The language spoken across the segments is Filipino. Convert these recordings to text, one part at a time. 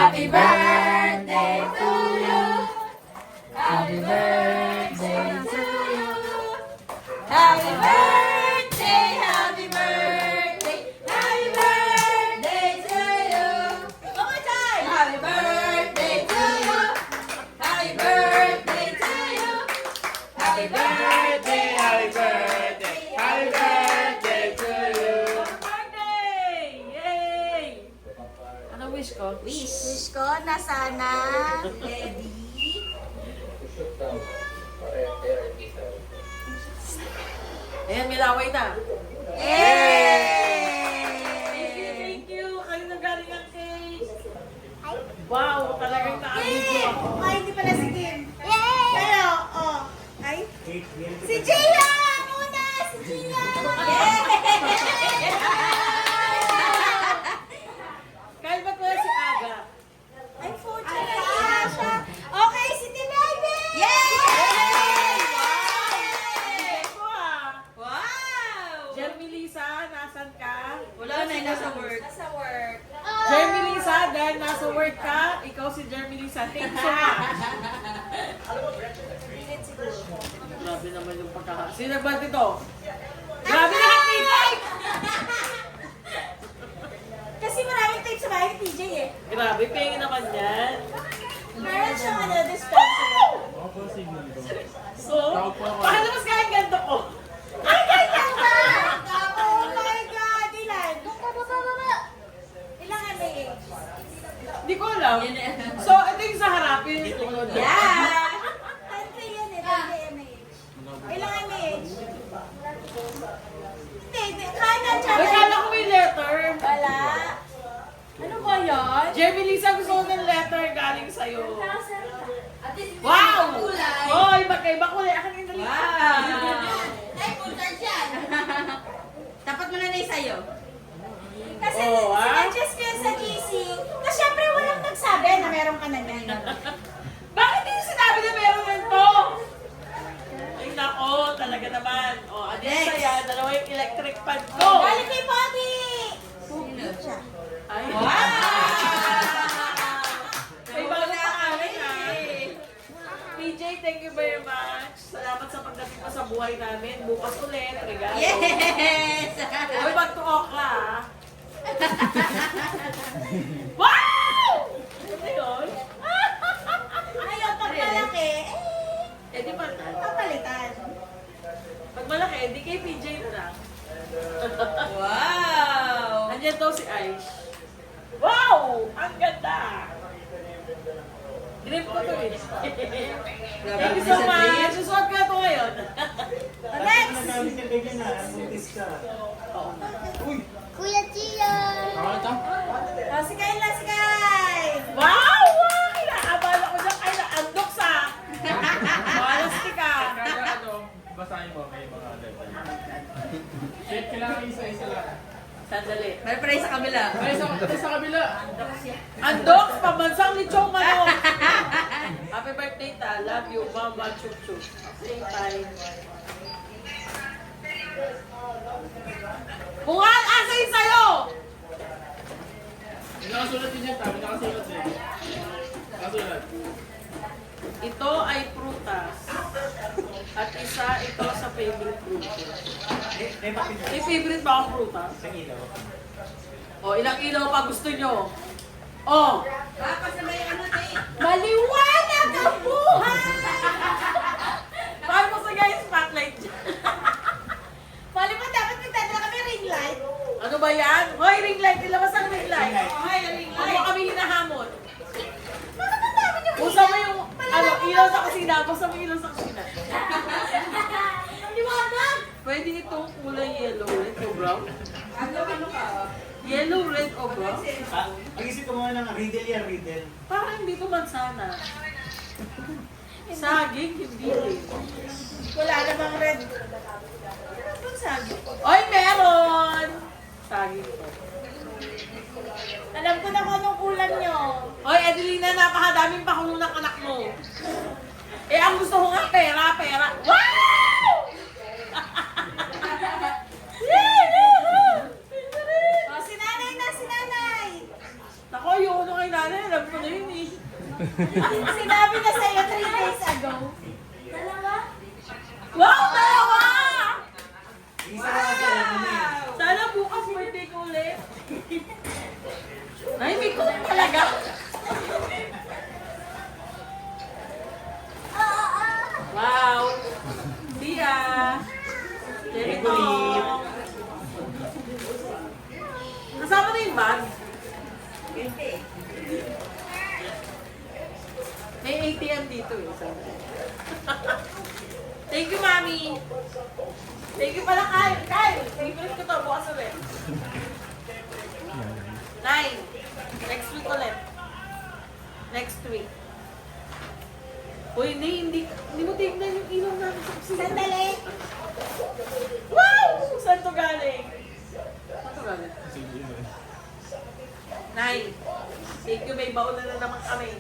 Happy birthday to you. Happy birthday to you. Happy birthday, happy birthday, happy birthday to you. One more time. Happy birthday to you. Happy birthday to you. Happy birthday, happy birthday, happy birthday to you. Birthday! Yay! Ano wish ko? Wish ko na sana ready. Ayan, may laway na. Yay! Thank you. Kayo nang galing ang cake. Wow, talagang nakabidyo ako. Ay, hindi pala si Kim. Pero, oh. Ay. Si Gia! Una! Si Gia! Kaya ba ko si Aga? Ay, fortune na siya. Okay, si Tinebe! Yay! Eko ah. Wow! Jeremy Lisa, nasan ka? Wala na, nasa work. Nasa work. Jeremy Lisa, dahil nasa work ka, ikaw si Jeremy Lisa. Thank you so much. Grabe naman yung pagkaka... Sino ba dito? Grabe na happy life! Kasi maraming tape sa bahay ni TJ eh. Grabe, pengi naman yan. Meron siyang ano, dispenser. So, paano mas kahit ganito ko? Ay, ganyan ba? Oh my God! Ilan? Ilang MAH? Hindi ko alam. So, ito yung sa harapin. Yeah! 10K yan eh, 10K MAH. Ilang MAH? Hindi, kanan siya. Ay, kala ko may letter. Wala. Ano ba yan? Jeremy Lisa, gusto ko ng letter galing sa'yo. Wow! Hoy, magkaiba kulay. Akin yung dali. Wow! Ay, pultar yan! Tapat mo na na sa'yo. Kasi Oh, ah? sinadjust ko yan sa GC. Tapos syempre walang nagsabi na meron ka na ganyan. Bakit hindi sinabi na meron nito? Ay, nako, talaga naman. O, ano yung Next. saya? Dalawa yung electric pan ko. Galing kay Pogi! Sino? Siya. Ay, Wow! Ay, bago pangalan ha. PJ, thank you very much. Salamat sa pagdating mo sa buhay namin. Bukas ulit, regalo. Yes! Hoy, mag-tuok ka ha. Wow! Ano yun? Ngayon, pag malaki, Eh, di ba? papalitan. Pag malaki, di kay PJ na lang. Wow! Andiyan daw si Aish. Wow! Ang ganda! Grip ko to eh. Thank you so much. Susuot ko na to ngayon. Next! Kuya Chia! Oh, si Kayla, si Kay! Wow! Wow! Inaabala ko dyan. Ay, naandok sa. Malastik ka. Basahin mo, may mga detalye. Shit, kailangan isa-isa lang. Sandali. May pray sa kabila. Ay, sa kabila! Andok, pambansang lechong manok. Happy birthday ta. Love you, Mama Chup Chup. Same time. Bungal, asa yung sa'yo? May nakasulat din yan, tama nakasulat din. Nakasulat. Ito ay prutas. At isa ito sa favorite fruit ko. May favorite ba akong prutas? O, ilang ilaw pa gusto nyo? O, Tapos na may ano na eh. Maliwanag ang buhay! paano mo sa guys spotlight dyan? Mali pa dapat nagdadala kami ring light. Ano ba yan? Hoy, ring light. Ilabas ang ring light. Ay, ring Huwag mo kami hinahamon. Bakit ang dami niyo Usa mo yung ilaw sa kusina. Basta mo ilaw sa kusina. Ang liwanag! Pwede itong kulay yellow, red o brown? Ano ka? Yellow, red o brown? Pag-isip ko muna ng riddle yan, riddle. Parang hindi ko mansana. Saging, hindi rin. Wala namang red. Ano bang sabi? Oy, meron! Saging to. Alam ko na kung anong ulam nyo. Oy, Adelina, napakadaming pakulo ng anak mo. Eh, ang gusto ko nga, pera, pera. Wow! Oh, si nanay na, si nanay! Nako, yung ano kay nanay, alam ko Sinabi na sa'yo 3 days ago. Dalawa? Wow, dalawa! Isa na kasi alam mo na eh. Sana bukas birthday ko ulit. Ay, may cook talaga. Wow! Tia! Ganito. Kasama na yung bag. May ATM dito eh. Thank you, Mami. Thank you pala, Kyle. Kyle, favorite ko to. Bukas ulit. 9. Next week ulit. Next week. Uy, hindi mo tignan yung ilong namin sa kusina. Sandali. Wow! Saan to galing? Saan to galing? 9. Thank you, may baon na naman kami.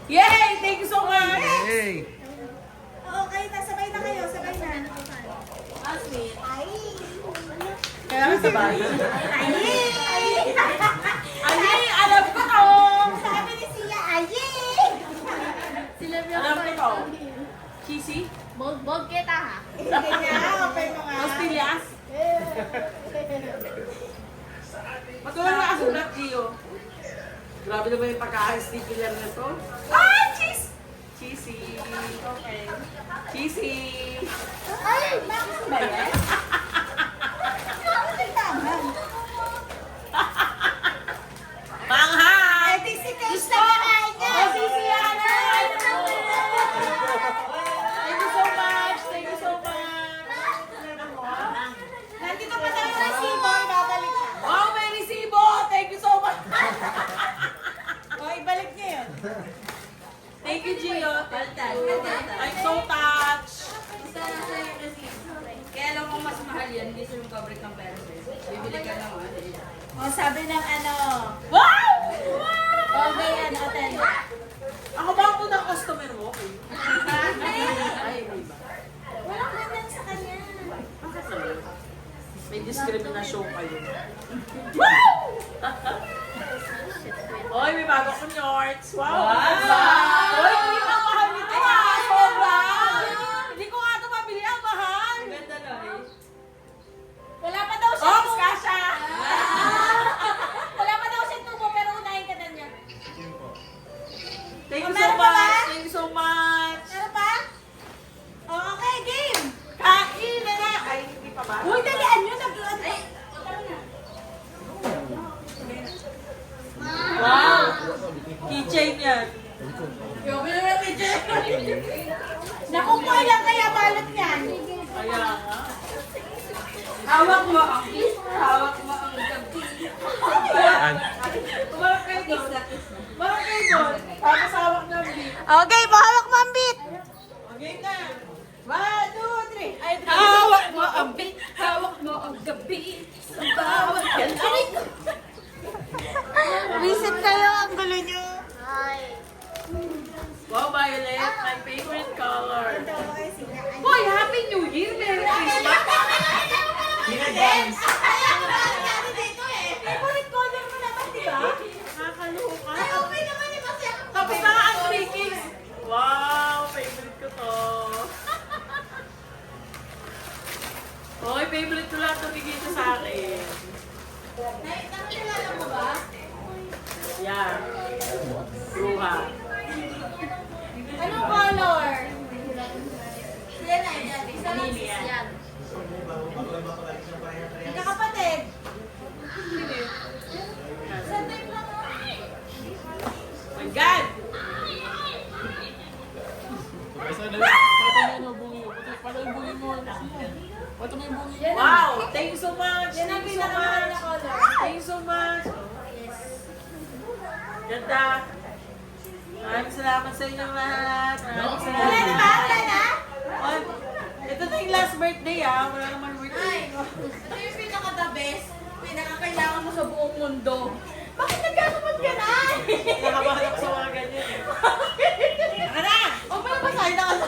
Yay! Thank you so much! Okay, sabay na kayo. Sabay na. Asmin. Ay. Kaya nga sabay. Ay. Ay, alam ko to! Sabi ni Sia, ay. Alam ko to. Cheesy? Bog kita ha. Hindi niya. Open mo nga. Tostillas? Matulang na kasulat, Gio. Grabe naman yung pagka-sticker na to. Ah, cheese! Cheesy. Okay. Cheesy. Ay, bakit ba yan? Bakit nagtaman? Manghang! Ay, di si Taste na kanain niya. Oh, si Siana! Thank you so much! Thank you so much! Nandito pa tayo sa Sibor, babalik ka. Wow, may resibo! Thank you so much! O, ibalik niya yun. Thank you, Gio. I'm so touched. Kaya alam mo mas mahal yan, hindi sila coverage ng pera sa'yo. Bibili ka lang O, sabi ng ano, Wow! all day ano, attendant. Ako ba ang unang customer mo? Ay, hindi ba? Walang ganyan sa kanya. Bakit naman? May diskriminasyon kayo. Wow! Hoy, may bago akong shorts. Wow! Hoy, hindi pa mahal nito ha! Sobra! Hindi ko nga ito mabili. Ang mahal! Ganda na eh. Wala pa daw siya. Ops, kasha! Wala pa daw siya tubo, pero unahin ka na niya. Thank you so Meron pa ba? much! Thank you so much! Ano pa? O, okay, game. Kain na na! Ay, hindi pa ba? Uy, dalian nyo. Ay, Wow! Keychain yan. Yung pinag keychain. nakukuha lang kaya balot niyan. Kaya nga. Hawak mo ang hawak mo ang gabi. Tumarap kayo doon. Tumarap kayo doon. Tapos hawak ng beef. Okay, mahawak mo ang beat. Okay na. 1, 2, 3. Ay, Hawak mo ang beat, hawak mo ang gabi. Sa bawat galing. Visit kayo, ang gulo nyo. Ay. Wow, violet. My favorite color. Ito, ay, sila. Boy, Happy New Year! Merry Christmas! Pinag-dance. Ayan, nangyari dito eh. Favorite color mo naman, di ba? Nakakaloka. Ay, okay naman eh, kasi ako. Tapos na ang three kings. Wow, favorite ko to. Hoy, favorite ko lang ito bigay ko sa akin. Nakilala mo ba? Yan. Ruha. Anong color? Sila na yan. Isa lang Yan. Magkakapatid. Hindi. Isang type lang mo. My God! Basta na, pata mo yung bungi mo. Pata yung bungi mo. Pata mo yung bungi mo. Wow! Thank you so much! Yan ang Thank you so pinakamahal na much! color. Thank you so much! Ganda! Maraming salamat sa inyo lahat! Maraming Wala na ba? salamat! Wala na? Oh, ito na yung last birthday ah! Wala naman birthday. Ito yung pinaka-the best. Pinaka-kailangan mo sa buong mundo. Bakit nagkakamot ka na? Nakabahan ako sa mga ganyan eh. Saka na! O, pala ba sa'yo na ka?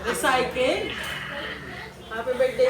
Recycle? Happy birthday!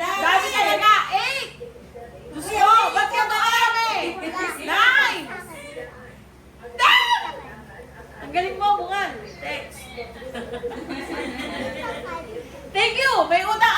Dami talaga! 8! Diyos ko, ba't ka marami? 9! 10! Ang galing mo, bungan. Thanks. Thank you! May utang!